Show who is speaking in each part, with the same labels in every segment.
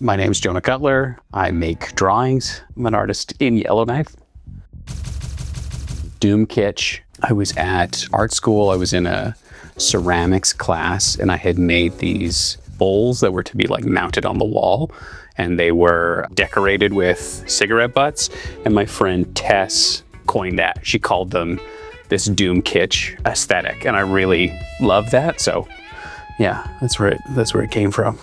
Speaker 1: My name's Jonah Cutler. I make drawings. I'm an artist in Yellowknife. Doomkitsch. I was at art school. I was in a ceramics class and I had made these bowls that were to be like mounted on the wall, and they were decorated with cigarette butts. And my friend Tess coined that. She called them this Doomkitsch aesthetic, and I really love that. So yeah, that's where it came from.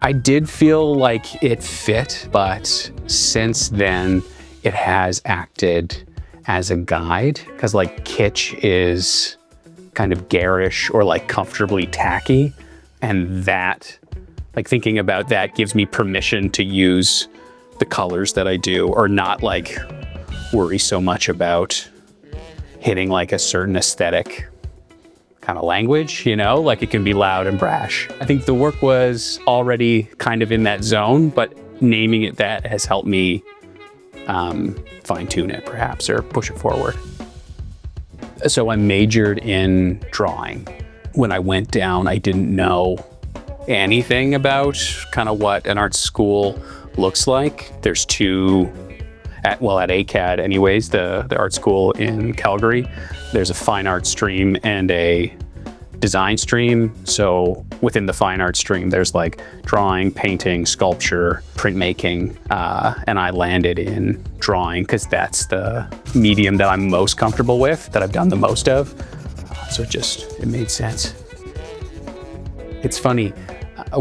Speaker 1: I did feel like it fit, but since then it has acted as a guide, because like kitsch is kind of garish or like comfortably tacky, and that, like, thinking about that gives me permission to use the colors that I do, or not like worry so much about hitting like a certain aesthetic kind of language, you know, like it can be loud and brash. I think the work was already kind of in that zone, but naming it that has helped me fine tune it perhaps, or push it forward. So I majored in drawing. When I went down, I didn't know anything about kind of what an art school looks like. There's two, at ACAD anyways, the art school in Calgary, there's a fine art stream and a design stream. So within the fine art stream, there's like drawing, painting, sculpture, printmaking, and I landed in drawing because that's the medium that I'm most comfortable with, that I've done the most of. So it made sense. It's funny,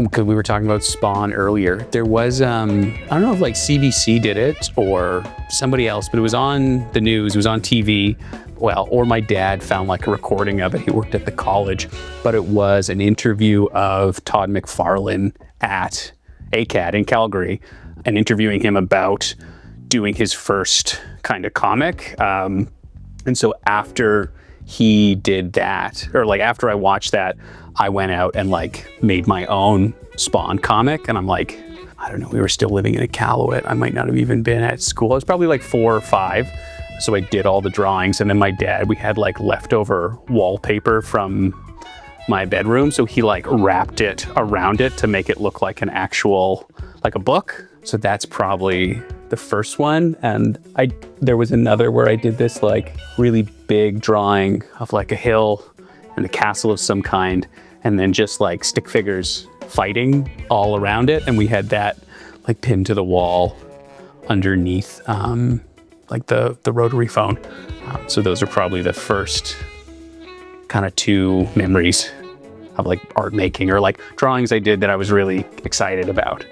Speaker 1: because we were talking about Spawn earlier. There was, I don't know if like CBC did it or somebody else, but it was on the news, it was on TV. Well, or my dad found like a recording of it. He worked at the college, but it was an interview of Todd McFarlane at ACAD in Calgary, and interviewing him about doing his first kind of comic. And so after he did that, or like after I watched that, I went out and like made my own Spawn comic. And I'm like, I don't know, we were still living in Iqaluit. I might not have even been at school. I was probably like 4 or 5. So I did all the drawings, and then my dad, we had like leftover wallpaper from my bedroom. So he like wrapped it around it to make it look like an actual, like a book. So that's probably the first one. And there was another where I did this like really big drawing of like a hill and a castle of some kind, and then just like stick figures fighting all around it. And we had that like pinned to the wall underneath like the rotary phone. So those are probably the first kind of 2 memories of like art making, or like drawings I did that I was really excited about.